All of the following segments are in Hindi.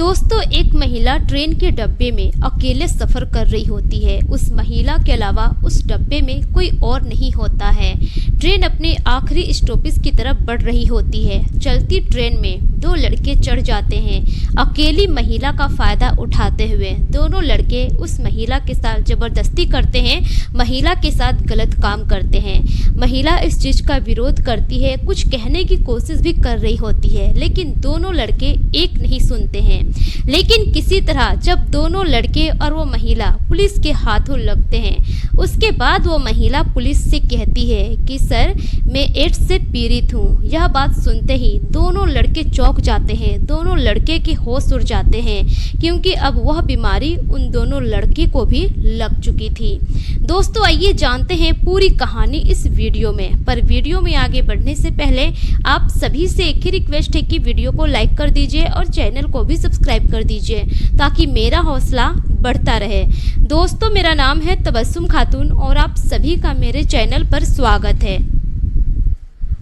दोस्तों, एक महिला ट्रेन के डब्बे में अकेले सफर कर रही होती है। उस महिला के अलावा उस डब्बे में कोई और नहीं होता है। ट्रेन अपने आखिरी स्टॉपेज की तरफ बढ़ रही होती है। चलती ट्रेन में दो लड़के चढ़ जाते हैं। अकेली महिला का फायदा उठाते हुए दोनों लड़के उस महिला के साथ जबरदस्ती करते हैं, महिला के साथ गलत काम करते हैं। महिला इस चीज का विरोध करती है, कुछ कहने की कोशिश भी कर रही होती है, लेकिन दोनों लड़के एक नहीं सुनते हैं। लेकिन किसी तरह जब दोनों लड़के और वो महिला पुलिस के हाथों लगते हैं, उसके बाद वो महिला पुलिस से कहती है कि सर, मैं एड्स से पीड़ित हूँ। यह बात सुनते ही दोनों लड़के चौंक जाते हैं। दोनों लड़के के होश उड़ जाते हैं, क्योंकि अब वह बीमारी उन दोनों लड़के को भी लग चुकी थी। दोस्तों, आइए जानते हैं पूरी कहानी इस वीडियो में। पर वीडियो में आगे बढ़ने से पहले आप सभी से एक ही रिक्वेस्ट है कि वीडियो को लाइक कर दीजिए और चैनल को भी सब्सक्राइब कर दीजिए, ताकि मेरा हौसला बढ़ता रहे। दोस्तों, मेरा नाम है तबस्सुम खातून और आप सभी का मेरे चैनल पर स्वागत है।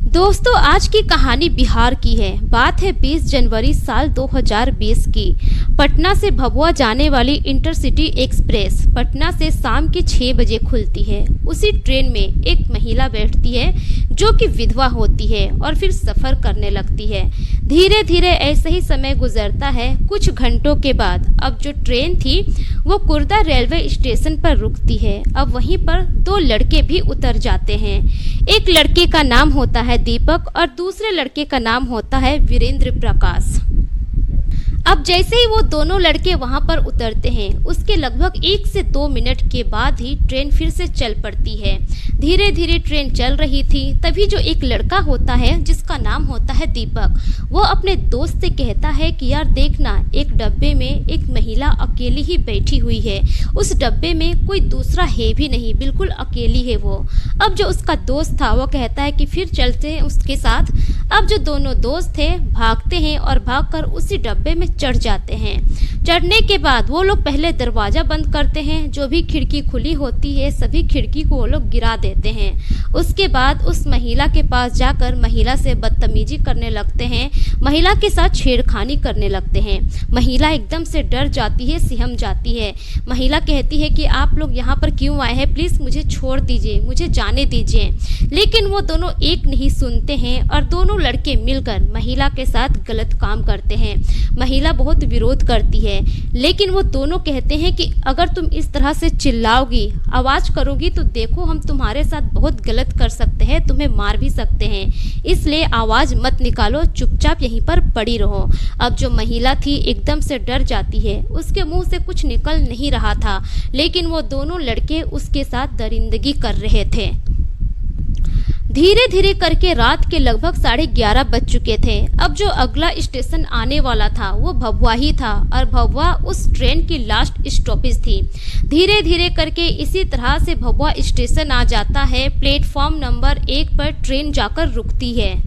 दोस्तों, आज की कहानी बिहार की है। बात है 20 जनवरी साल 2020 की। पटना से भभुआ जाने वाली इंटरसिटी एक्सप्रेस पटना से शाम के 6 बजे खुलती है। उसी ट्रेन में एक महिला बैठती है जो कि विधवा होती है और फिर सफ़र करने लगती है। धीरे धीरे ऐसे ही समय गुजरता है। कुछ घंटों के बाद अब जो ट्रेन थी वो कुर्दा रेलवे स्टेशन पर रुकती है। अब वहीं पर दो लड़के भी उतर जाते हैं। एक लड़के का नाम होता है दीपक और दूसरे लड़के का नाम होता है वीरेंद्र प्रकाश। अब जैसे ही वो दोनों लड़के वहां पर उतरते हैं, उसके लगभग 1 से 2 मिनट के बाद ही ट्रेन फिर से चल पड़ती है। धीरे धीरे ट्रेन चल रही थी। तभी जो एक लड़का होता है जिसका नाम होता है दीपक, वो अपने दोस्त से कहता है कि यार देखना, एक डब्बे में एक महिला अकेली ही बैठी हुई है। उस डब्बे में कोई दूसरा है भी नहीं, बिल्कुल अकेली है वो। अब जो उसका दोस्त था वो कहता है कि फिर चलते हैं उसके साथ। अब जो दोनों दोस्त थे भागते हैं और भागकर उसी डब्बे में चढ़ जाते हैं। चढ़ने के बाद वो लोग पहले दरवाज़ा बंद करते हैं। जो भी खिड़की खुली होती है सभी खिड़की को वो लोग गिरा देते हैं। उसके बाद उस महिला के पास जाकर महिला से बदतमीजी करने लगते हैं, महिला के साथ छेड़खानी करने लगते हैं। महिला एकदम से डर जाती है, सिहम जाती है। महिला कहती है कि आप लोग यहाँ पर क्यों आए हैं, प्लीज़ मुझे छोड़ दीजिए, मुझे जाने दीजिए। लेकिन वो दोनों एक नहीं सुनते हैं और दोनों लड़के मिलकर महिला के साथ गलत काम करते हैं। महिला बहुत विरोध करती है, लेकिन वो दोनों कहते हैं कि अगर तुम इस तरह से चिल्लाओगी, आवाज़ करोगी तो देखो हम तुम्हारे साथ बहुत गलत कर सकते हैं, तुम्हें मार भी सकते हैं, इसलिए आवाज़ मत निकालो, चुपचाप यहीं पर पड़ी रहो। अब जो महिला थी एकदम से डर जाती है, उसके मुंह से कुछ निकल नहीं रहा था, लेकिन वो दोनों लड़के उसके साथ दरिंदगी कर रहे थे। धीरे धीरे करके रात के लगभग 11:30 बज चुके थे। अब जो अगला स्टेशन आने वाला था वो भभुआ ही था और भभुआ उस ट्रेन की लास्ट स्टॉपेज थी। धीरे धीरे करके इसी तरह से भभुआ स्टेशन आ जाता है। प्लेटफॉर्म नंबर 1 पर ट्रेन जाकर रुकती है।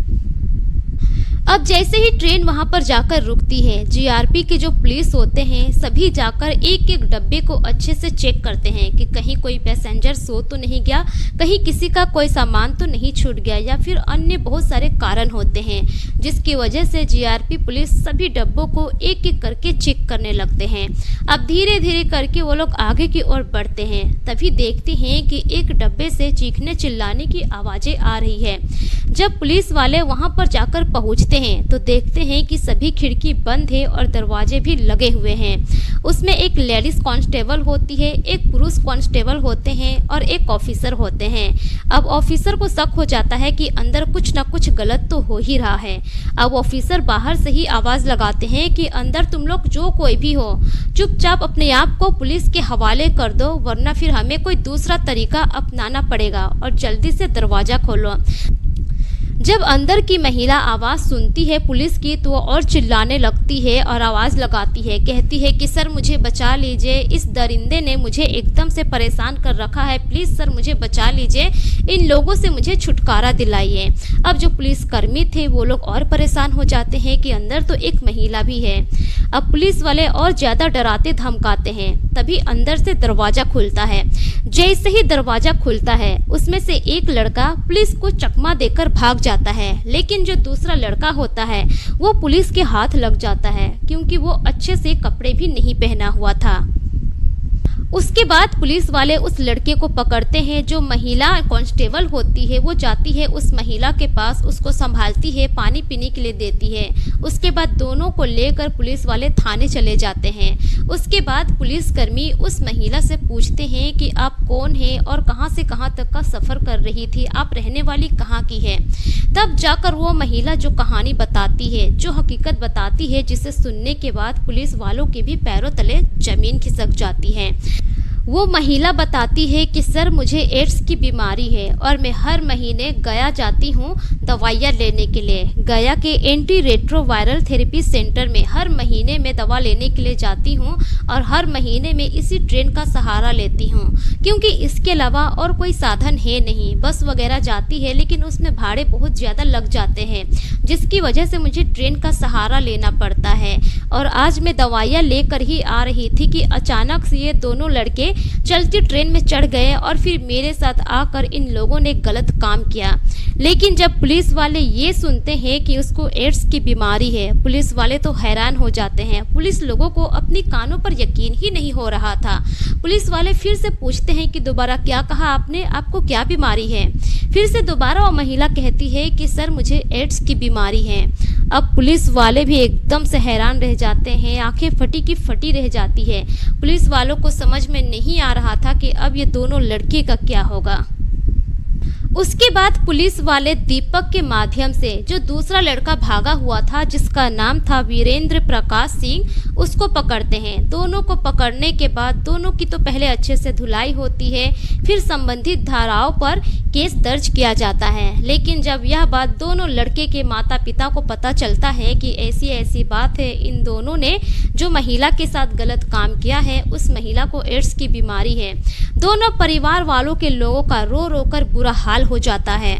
अब जैसे ही ट्रेन वहां पर जाकर रुकती है, जीआरपी के जो पुलिस होते हैं सभी जाकर एक एक डब्बे को अच्छे से चेक करते हैं कि कहीं कोई पैसेंजर सो तो नहीं गया, कहीं किसी का कोई सामान तो नहीं छूट गया, या फिर अन्य बहुत सारे कारण होते हैं जिसकी वजह से जीआरपी पुलिस सभी डब्बों को एक एक करके चेक करने लगते हैं। अब धीरे धीरे करके वो लोग आगे की ओर बढ़ते हैं। तभी देखते हैं कि एक डब्बे से चीखने चिल्लाने की आवाज़ें आ रही है। जब पुलिस वाले वहां पर जाकर पहुंचते हैं तो देखते हैं कि सभी खिड़की बंद है और दरवाजे भी लगे हुए हैं। उसमें एक लेडीज कांस्टेबल होती है, एक पुरुष कांस्टेबल होते हैं और एक ऑफिसर होते हैं। अब ऑफिसर को शक हो जाता है कि अंदर कुछ ना कुछ गलत तो हो ही रहा है। अब ऑफिसर बाहर से ही आवाज़ लगाते हैं कि अंदर तुम लोग जो कोई भी हो, चुपचाप अपने आप को पुलिस के हवाले कर दो, वरना फिर हमें कोई दूसरा तरीका अपनाना पड़ेगा और जल्दी से दरवाज़ा खोलो। जब अंदर की महिला आवाज़ सुनती है पुलिस की तो वो और चिल्लाने लगती है और आवाज़ लगाती है, कहती है कि सर मुझे बचा लीजिए, इस दरिंदे ने मुझे एकदम से परेशान कर रखा है, प्लीज़ सर मुझे बचा लीजिए, इन लोगों से मुझे छुटकारा दिलाइए। अब जो पुलिसकर्मी थे वो लोग और परेशान हो जाते हैं कि अंदर तो एक महिला भी है। अब पुलिस वाले और ज़्यादा डराते धमकाते हैं। तभी अंदर से दरवाज़ा खुलता है। जैसे ही दरवाज़ा खुलता है उसमें से एक लड़का पुलिस को चकमा देकर भाग जाता जाता है, लेकिन जो दूसरा लड़का होता है वो पुलिस के हाथ लग जाता है क्योंकि वो अच्छे से कपड़े भी नहीं पहना हुआ था। उसके बाद पुलिस वाले उस लड़के को पकड़ते हैं। जो महिला कांस्टेबल होती है वो जाती है उस महिला के पास, उसको संभालती है, पानी पीने के लिए देती है। उसके बाद दोनों को लेकर पुलिस वाले थाने चले जाते हैं। उसके बाद पुलिसकर्मी उस महिला से पूछते हैं कि आप कौन हैं और कहां से कहां तक का सफ़र कर रही थी, आप रहने वाली कहां की है। तब जाकर वो महिला जो कहानी बताती है, जो हकीकत बताती है, जिसे सुनने के बाद पुलिस वालों के भी पैरों तले जमीन खिसक जाती है। वो महिला बताती है कि सर मुझे एड्स की बीमारी है और मैं हर महीने गया जाती हूँ दवाइयाँ लेने के लिए। गया के एंटी रेट्रोवायरल थेरेपी सेंटर में हर महीने मैं दवा लेने के लिए जाती हूँ और हर महीने में इसी ट्रेन का सहारा लेती हूँ क्योंकि इसके अलावा और कोई साधन है नहीं। बस वगैरह जाती है लेकिन उसमें भाड़े बहुत ज़्यादा लग जाते हैं, जिसकी वजह से मुझे ट्रेन का सहारा लेना पड़ता है। और आज मैं दवाइयाँ लेकर ही आ रही थी कि अचानक से ये दोनों लड़के चलती ट्रेन में चढ़ गए और फिर मेरे साथ आकर इन लोगों ने गलत काम किया। लेकिन जब पुलिस वाले ये सुनते हैं कि उसको एड्स की बीमारी है, पुलिस वाले तो हैरान हो जाते हैं। पुलिस लोगों को अपनी कानों पर यकीन ही नहीं हो रहा था। पुलिस वाले फिर से पूछते हैं कि दोबारा क्या कहा आपने, आपको क्या बीमारी है। फिर से दोबारा वो महिला कहती है कि सर मुझे एड्स की बीमारी है। अब पुलिस वाले भी एकदम से हैरान रह जाते हैं, आंखें फटी की फटी रह जाती है। पुलिस वालों को समझ में नहीं आ रहा था कि अब ये दोनों लड़के का क्या होगा। उसके बाद पुलिस वाले दीपक के माध्यम से जो दूसरा लड़का भागा हुआ था, जिसका नाम था वीरेंद्र प्रकाश सिंह, उसको पकड़ते हैं। दोनों को पकड़ने के बाद दोनों की तो पहले अच्छे से धुलाई होती है, फिर संबंधित धाराओं पर केस दर्ज किया जाता है। लेकिन जब यह बात दोनों लड़के के माता पिता को पता चलता है कि ऐसी ऐसी बात है, इन दोनों ने जो महिला के साथ गलत काम किया है, उस महिला को एड्स की बीमारी है, दोनों परिवार वालों के लोगों का रो रो कर बुरा हाल हो जाता है।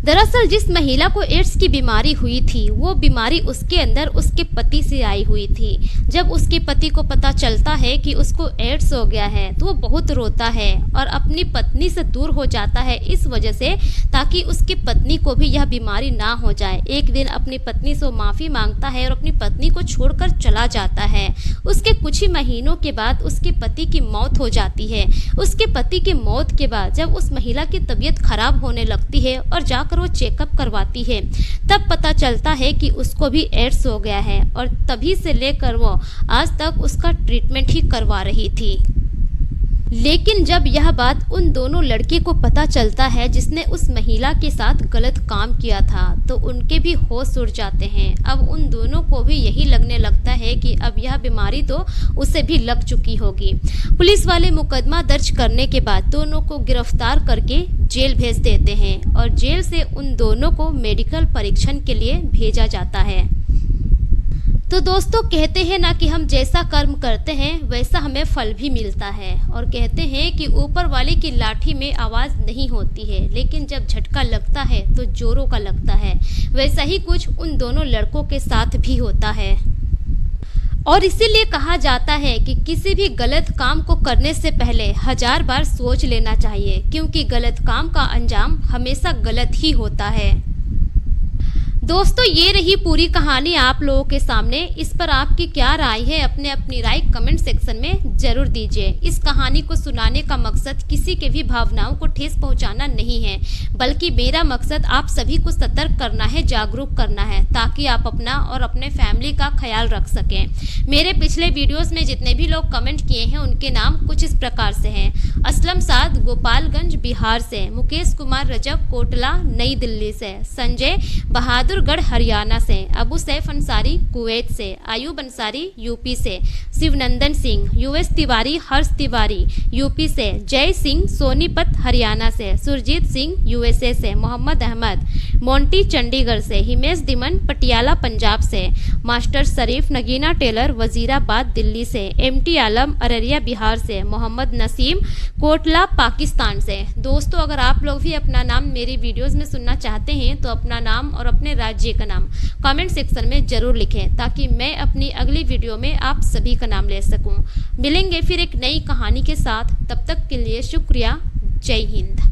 दरअसल जिस महिला को एड्स की बीमारी हुई थी, वो बीमारी उसके अंदर उसके पति से आई हुई थी। जब उसके पति को पता चलता है कि उसको एड्स हो गया है तो वो बहुत रोता है और अपनी पत्नी से दूर हो जाता है, इस वजह से ताकि उसकी पत्नी को भी यह बीमारी ना हो जाए। एक दिन अपनी पत्नी से माफ़ी मांगता है और अपनी पत्नी को छोड़कर चला जाता है। उसके कुछ ही महीनों के बाद उसके पति की मौत हो जाती है। उसके पति की मौत के बाद जब उस महिला की तबीयत खराब होने लगती है और जाकर वो चेकअप करवाती है, तब पता चलता है कि उसको भी एड्स हो गया है और तभी से लेकर वो आज तक उसका ट्रीटमेंट ही करवा रही थी। लेकिन जब यह बात उन दोनों लड़के को पता चलता है जिसने उस महिला के साथ गलत काम किया था, तो उनके भी होश उड़ जाते हैं। अब उन दोनों को भी यही लगने लगता है कि अब यह बीमारी तो उसे भी लग चुकी होगी। पुलिस वाले मुकदमा दर्ज करने के बाद दोनों को गिरफ्तार करके जेल भेज देते हैं और जेल से उन दोनों को मेडिकल परीक्षण के लिए भेजा जाता है। तो दोस्तों, कहते हैं ना कि हम जैसा कर्म करते हैं वैसा हमें फल भी मिलता है। और कहते हैं कि ऊपर वाले की लाठी में आवाज़ नहीं होती है, लेकिन जब झटका लगता है तो जोरों का लगता है। वैसा ही कुछ उन दोनों लड़कों के साथ भी होता है। और इसीलिए कहा जाता है कि किसी भी गलत काम को करने से पहले 1000 बार सोच लेना चाहिए, क्योंकि गलत काम का अंजाम हमेशा गलत ही होता है। दोस्तों, ये रही पूरी कहानी आप लोगों के सामने। इस पर आपकी क्या राय है, अपनी राय कमेंट सेक्शन में जरूर दीजिए। इस कहानी को सुनाने का मकसद किसी के भी भावनाओं को ठेस पहुंचाना नहीं है, बल्कि मेरा मकसद आप सभी को सतर्क करना है, जागरूक करना है, ताकि आप अपना और अपने फैमिली का ख्याल रख सकें। मेरे पिछले वीडियोस में जितने भी लोग कमेंट किए हैं उनके नाम कुछ इस प्रकार से हैं। असलम साद गोपालगंज बिहार से, मुकेश कुमार रजब कोटला नई दिल्ली से, संजय बहादुरगढ़ हरियाणा से, अबू सैफ अंसारी कुवैत से, आयूब अंसारी यूपी से, शिवनंदन सिंह, यूएस तिवारी हर्ष तिवारी यूपी से, जय सिंह सोनीपत हरियाणा से, सुरजीत सिंह यूएसए से, मोहम्मद अहमद मोंटी चंडीगढ़ से, हिमेश दिमन पटियाला पंजाब से, मास्टर शरीफ नगीना टेलर वजीराबाद दिल्ली से, एमटी आलम अररिया बिहार से, मोहम्मद नसीम कोटला पाकिस्तान से। दोस्तों, अगर आप लोग भी अपना नाम मेरी वीडियोस में सुनना चाहते हैं तो अपना नाम और अपने राज्य का नाम कमेंट सेक्शन में जरूर लिखें, ताकि मैं अपनी अगली वीडियो में आप सभी का नाम ले सकूं। मिलेंगे फिर एक नई कहानी के साथ, तब तक के लिए शुक्रिया। जय हिंद।